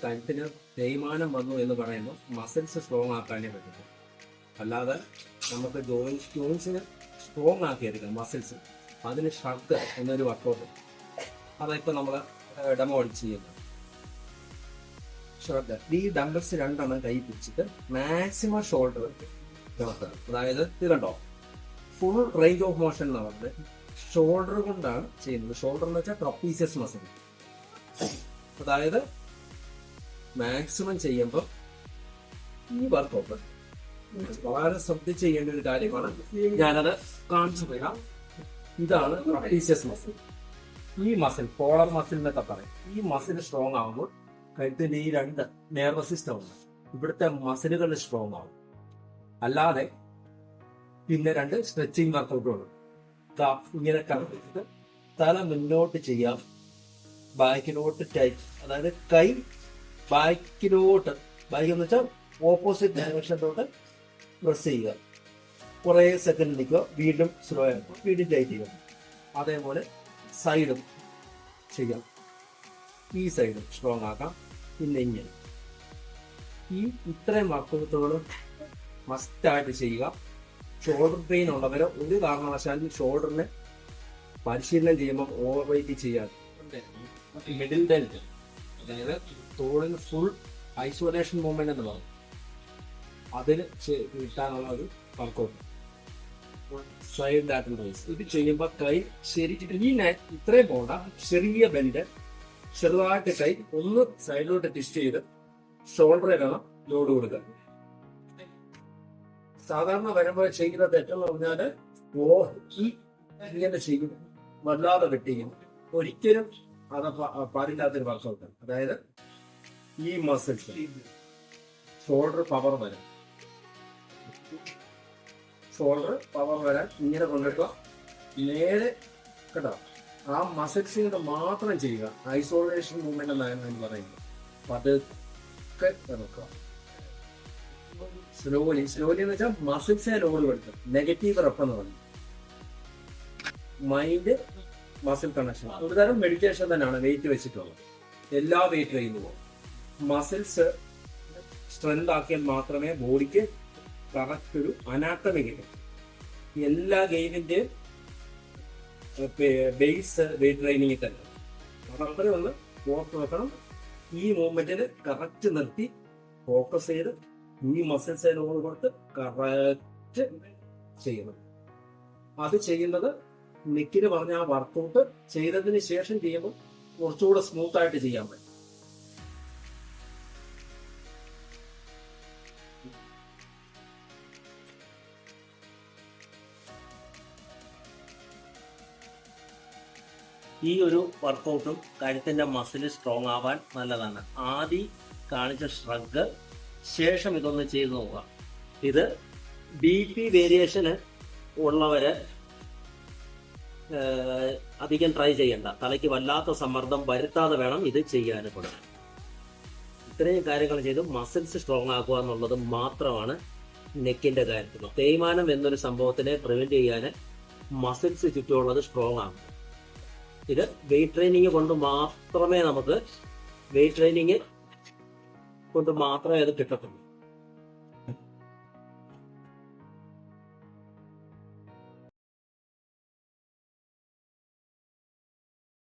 കഴുത്തിന് തേയ്മാനം വന്നു എന്ന് പറയുമ്പോൾ മസിൽസ് സ്ട്രോങ് ആക്കാനേ പറ്റുള്ളൂ. അല്ലാതെ നമുക്ക് ജോയിൻസിന് സ്ട്രോങ് ആക്കിയെടുക്കാം മസിൽസ്. അതിന് ഷർക്ക് എന്നൊരു വർക്കൗട്ട്, അതിപ്പോൾ നമ്മൾ ഡെമോ അടിച്ച് ചെയ്യുന്നത്. ഷർക്ക്, ഈ ഡംബൽസ് 2 എണ്ണം കൈ പിടിച്ചിട്ട് മാക്സിമം ഷോൾഡർ നോക്കുക. അതായത് ഇത് കണ്ടോ, ഫുൾ റേഞ്ച് ഓഫ് മോഷൻ എന്ന് പറഞ്ഞത് ഷോൾഡർ കൊണ്ടാണ് ചെയ്യുന്നത്. ഷോൾഡർ എന്ന് വെച്ചാൽ ട്രപ്പീസിയസ് മസിൽ. അതായത് മാക്സിമം ചെയ്യുമ്പോൾ ഈ വർക്കൗട്ട് വളരെ ശ്രദ്ധിച്ച് ചെയ്യേണ്ട ഒരു കാര്യമാണ്. ഞാനത് കാണിച്ചു തരാം. ഇതാണ് ട്രപ്പീസിയസ് മസിൽ. ഈ മസിൽ പോളർ മസിൽ എന്നൊക്കെ പറയും. ഈ മസിൽ സ്ട്രോങ് ആകുമ്പോൾ കഴുത്തിന്റെ ഈ 2 നെർവസ് സിസ്റ്റം ഉണ്ട്, ഇവിടുത്തെ മസിലുകൾ സ്ട്രോങ് ആവും. അല്ലാതെ പിന്നെ 2 സ്ട്രെച്ചിങ് വർക്കൗട്ടുകളുണ്ട്. ഇങ്ങനെ കറക്കിട്ട് തല മുന്നോട്ട് ചെയ്യാം, ബാക്കിലോട്ട് ടൈറ്റ്. അതായത് കൈ ബാക്കിലോട്ട്, ബാക്ക് എന്ന് വെച്ചാൽ ഓപ്പോസിറ്റ് ഡയറക്ഷനിലോട്ട് പ്രസ് ചെയ്യുക. കുറേ സെക്കൻഡ് നിൽക്കുക, വീണ്ടും സ്ലോ ആക്കുക, വീണ്ടും ടൈറ്റ് ചെയ്യുക. അതേപോലെ സൈഡും ചെയ്യാം. ഈ സൈഡും സ്ട്രോങ് ആക്കാം. പിന്നെ ഇങ്ങനെ ഇത്രയും വർക്കൗട്ടുകൾ മസ്റ്റായിട്ട് ചെയ്യുക. ഷോൾഡർ പെയിൻ ഉള്ളവരെ ഒരു കാരണവശാലും ഷോൾഡറിന് പരിശീലനം ചെയ്യുമ്പോൾ ഓവർ വെയിറ്റ് ചെയ്യാതെ മിഡിൽ ഡെൽറ്റ്, അതായത് തോളിന് ഫുൾ ഐസൊലേഷൻ മൂവ്മെന്റ് എന്ന് പറയും, അതിന് കിട്ടാനുള്ള ഒരു വർക്കൗട്ട്. സൈഡ് ലാറ്ററൽ റൈസ് ഇത് ചെയ്യുമ്പോൾ കൈ ശരിച്ചിട്ട് ഈ ഇത്രയും പോണ്ട, ചെറിയ ബെൻഡ്, ചെറുതായിട്ട് കൈ ഒന്ന് സൈഡിലോട്ട് ട്വിസ്റ്റ് ചെയ്ത് ഷോൾഡറിലാണ് ലോഡ് കൊടുക്കുക. സാധാരണ വരുമ്പോൾ ചെയ്യുന്ന തെറ്റെന്ന് പറഞ്ഞാല് ഇങ്ങനെ ചെയ്യും, വല്ലാതെ വെട്ടിയും. ഒരിക്കലും അത് പാടില്ലാത്തൊരു വർക്കൗട്ട്. അതായത് ഈ മസിൽസ് ഷോൾഡർ പവർ വരാൻ, ഇങ്ങനെ കൊണ്ടിട്ട് നേരെ കേട്ടോ, ആ മസിൽസിനോട് മാത്രം ചെയ്യുക. ഐസോലേഷൻ മൂവ്മെന്റ് എന്നാണ് പറയുന്നത്. പതുക്കെ നോക്കുക, സ്ലോലി എന്ന് വെച്ചാൽ മസിൽസിനെ ലോഡ് കൊടുക്കുക. നെഗറ്റീവ് റെപ്പ് എന്ന് പറയും. മൈൻഡ് മസിൽ കണക്ഷൻ ഒരു തരം മെഡിറ്റേഷൻ തന്നെയാണ് വെയിറ്റ് വെച്ചിട്ടുള്ളത്. എല്ലാ വെയിറ്റ് ട്രെയിനിങ്ങും മസിൽസ് സ്ട്രെങ്ത് ആക്കിയാൽ മാത്രമേ ബോഡിക്ക് കറക്റ്റ് ഒരു അനാട്ടമി കിട്ടും. എല്ലാ ഗെയിമിന്റെയും ബേസ് വെയിറ്റ് ട്രെയിനിങ്ങിൽ തന്നെ. അതത്രേ ഒന്ന് ഓർത്ത് വെക്കണം. ഈ മൂവ്മെന്റിന് കറക്റ്റ് നിർത്തി ഫോക്കസ് ചെയ്ത് ഈ മസിൽസ് ലോഡ് കൊടുത്ത് കറക്റ്റ് ചെയ്യണം. അത് ചെയ്യുന്നത് നിക്കിന് പറഞ്ഞ ആ വർക്കൗട്ട് ചെയ്തതിന് ശേഷം ചെയ്യുമ്പോൾ കുറച്ചുകൂടെ സ്മൂത്ത് ആയിട്ട് ചെയ്യാൻ പറ്റും. ഈ ഒരു വർക്കൗട്ടും കഴുത്തിന്റെ മസിൽ സ്ട്രോങ് ആവാൻ നല്ലതാണ്. ആദ്യം കാണിച്ച ഷ്രഗ്, ശേഷം ഇതൊന്ന് ചെയ്ത് നോക്കുക. ഇത് BP വേരിയേഷന് ഉള്ളവര് അധികം ട്രൈ ചെയ്യണ്ട. തലയ്ക്ക് വല്ലാത്ത സമ്മർദ്ദം വരുത്താതെ വേണം ഇത് ചെയ്യാൻ കൂടെ. ഇത്രയും കാര്യങ്ങൾ ചെയ്ത് മസിൽസ് സ്ട്രോങ് ആക്കുക എന്നുള്ളത് മാത്രമാണ് നെക്കിന്റെ കാര്യത്തിൽ. തേയ്മാനം എന്നൊരു സംഭവത്തിനെ പ്രിവെന്റ് ചെയ്യാൻ മസിൽസ് ചുറ്റുമുള്ളത് സ്ട്രോങ് ആകും. ഇത് വെയിറ്റ് ട്രെയിനിങ് കൊണ്ട് മാത്രമേ അത് കിട്ടത്തുള്ളൂ.